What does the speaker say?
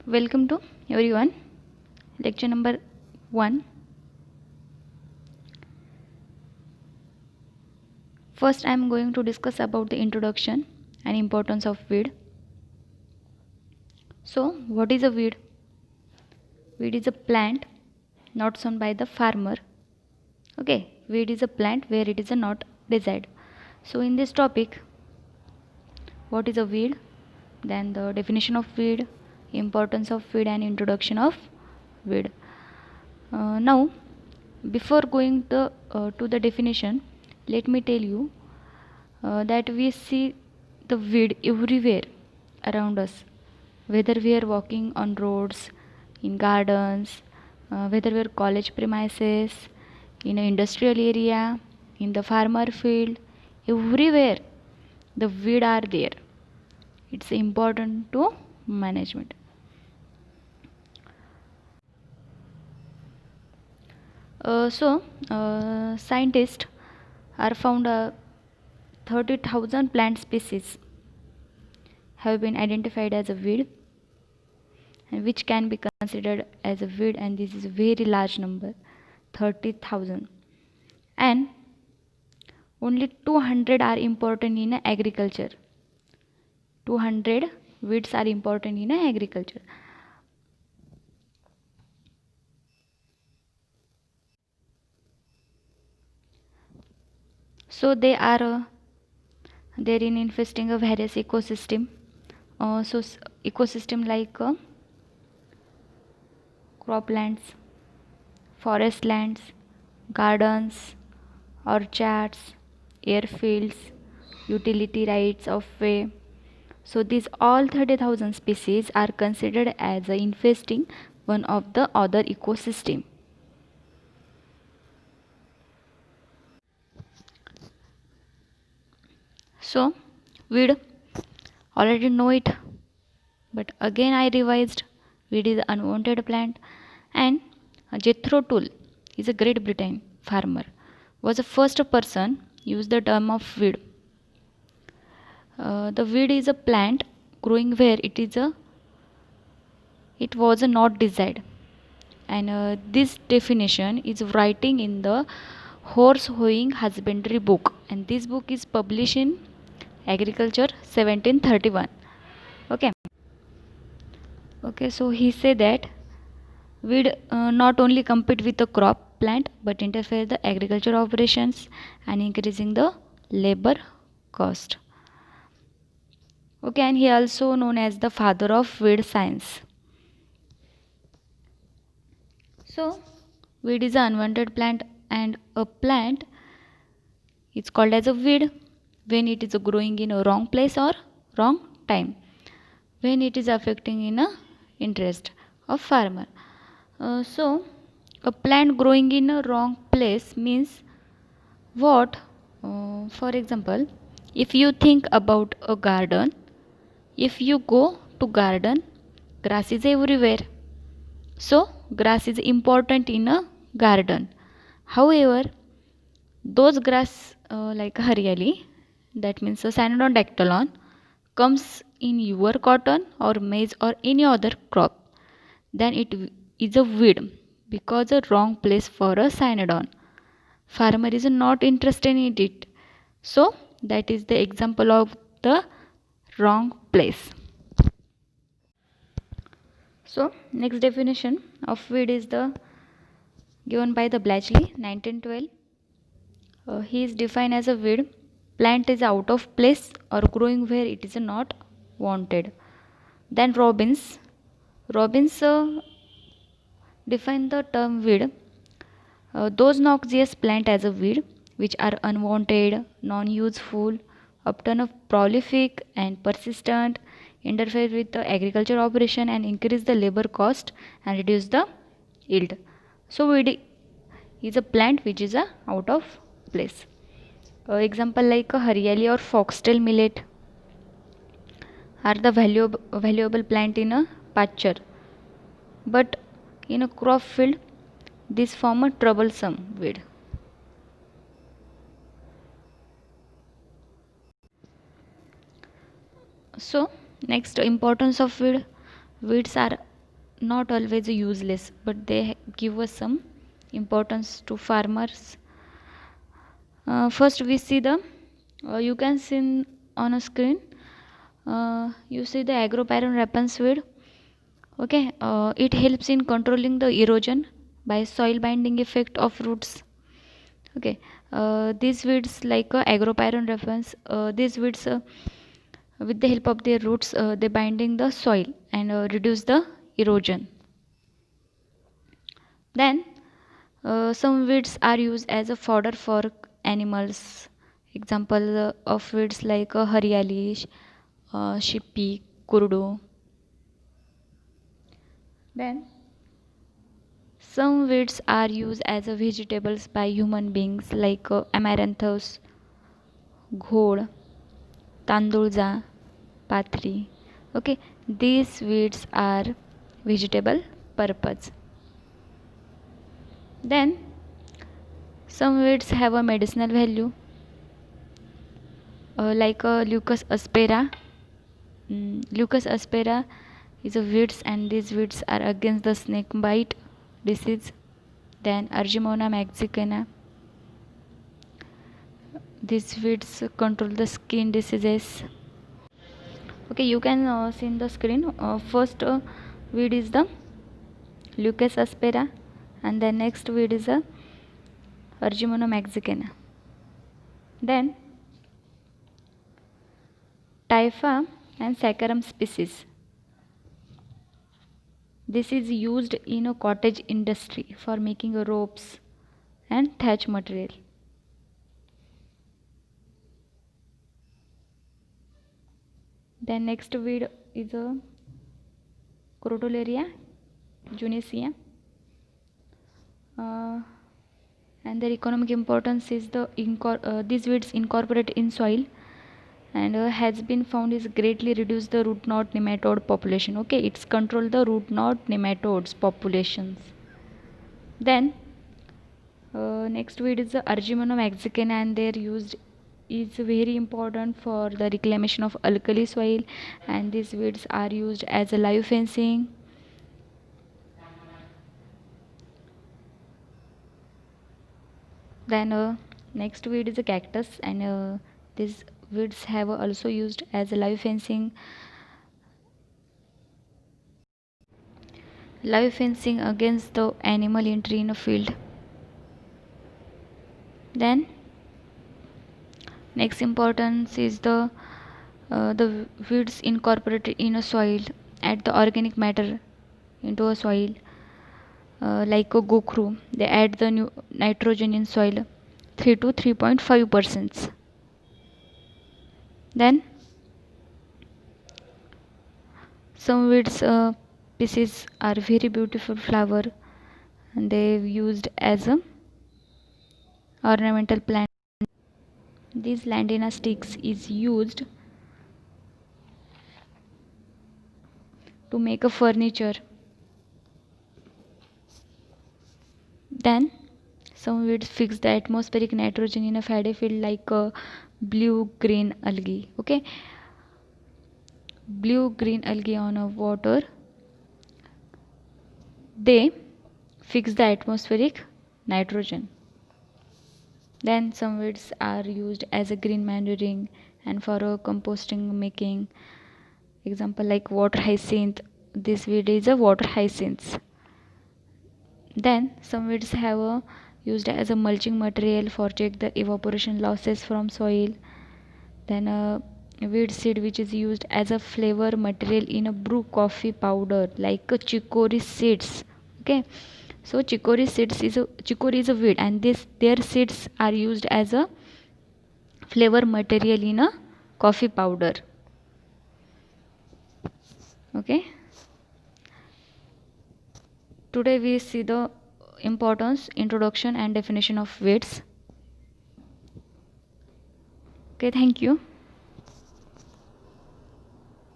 Welcome to everyone. Lecture number 1. First, I am going to discuss about the introduction and importance of weed. So, what is a weed? Weed is a plant not sown by the farmer. Okay, weed is a plant where it is not desired. So, in this topic, what is a weed? Then the definition of weed, importance of weed, and introduction of weed. Now, before going to the definition, let me tell you that we see the weed everywhere around us, whether we are walking on roads, in gardens, whether we are college premises, in an industrial area, in the farmer field, everywhere the weed are there. It's important to management. Scientists are found 30,000 plant species have been identified as a weed, and which can be considered as a weed, and this is a very large number, 30,000. And only 200 are important in agriculture. 200 weeds are important in agriculture. So they are there in infesting a various ecosystem. Ecosystem like croplands, forest lands, gardens, orchards, airfields, utility rights of way. So these all 30,000 species are considered as infesting one of the other ecosystem. So weed, already know it, but again I revised. Weed is unwanted plant, and Jethro Tull is a Great Britain farmer, was the first person use the term of weed. The weed is a plant growing where it was not desired, and this definition is writing in the horse hoeing husbandry book, and this book is published in agriculture 1731. Okay, so he said that weed not only compete with the crop plant but interfere the agriculture operations and increasing the labor cost. Okay, and he also known as the father of weed science. So weed is an unwanted plant, and a plant is called as a weed when it is growing in a wrong place or wrong time, when it is affecting in a interest of farmer. So a plant growing in a wrong place means what? For example, if you think about a garden, if you go to garden, grass is everywhere. So grass is important in a garden. However, those grass like haryali, that means a cyanodactylon, comes in your cotton or maize or any other crop, then it is a weed because a wrong place for a cyanodon. Farmer is not interested in it. So that is the example of the wrong place. So next definition of weed is the given by the Blatchley 1912. He is defined as a weed plant is out of place or growing where it is not wanted. Then Robbins defined the term weed. Those noxious plant as a weed which are unwanted, non-useful, often prolific and persistent, interfere with the agriculture operation and increase the labor cost and reduce the yield. So weed is a plant which is out of place. Example like haryali or foxtail millet are the valuable plant in a pasture, but in a crop field this form a troublesome weed. So next, importance of weed. Weeds are not always useless, but they give us some importance to farmers. First we see the you can see on a screen, you see the agropyron weed. Okay, it helps in controlling the erosion by soil binding effect of roots. Okay, these weeds like agropyron these weeds with the help of their roots, they binding the soil and reduce the erosion. Then some weeds are used as a fodder for animals. Example of weeds like hariali, shippy, kurdu. Then some weeds are used as a vegetables by human beings like amaranthus, Ghod, तांदूळजा, Pathri. Okay, these weeds are vegetable purpose. Then some weeds have a medicinal value like Leucus aspera. Leucus aspera is a weeds, and these weeds are against the snake bite disease. Then Argemona mexicana, these weeds control the skin diseases. Okay, you can see in the screen. First weed is the Leucus aspera, and the next weed is the Argemona mexicana. Then Typha and Saccharum species. This is used in a cottage industry for making ropes and thatch material. Then next weed is a Crotalaria junicea, and their economic importance is these weeds incorporate in soil and has been found is greatly reduce the root knot nematode population. Okay, it's control the root knot nematodes populations. Then next weed is the Argemona mexicana, and their used is very important for the reclamation of alkali soil, and these weeds are used as a live fencing. Then next weed is a cactus, and these weeds have also used as a live fencing against the animal entry in a field. Then next importance is the weeds incorporated in a soil, add the organic matter into a soil like a gokru. They add the new nitrogen in soil 3 to 3.5%. Then some weeds pieces are very beautiful flower, and they used as a ornamental plant. These landina sticks is used to make a furniture. Then some weeds fix the atmospheric nitrogen in a paddy field like blue green algae. Okay, blue green algae on a water, they fix the atmospheric nitrogen. Then some weeds are used as a green manuring and for a composting making. Example like water hyacinth. This weed is a water hyacinth. Then some weeds have used as a mulching material for check the evaporation losses from soil. Then a weed seed which is used as a flavor material in a brew coffee powder like chicory seeds. Okay, so chicory is a weed, and their seeds are used as a flavor material in a coffee powder. Okay, today we see the importance, introduction and definition of weeds. Okay, thank you.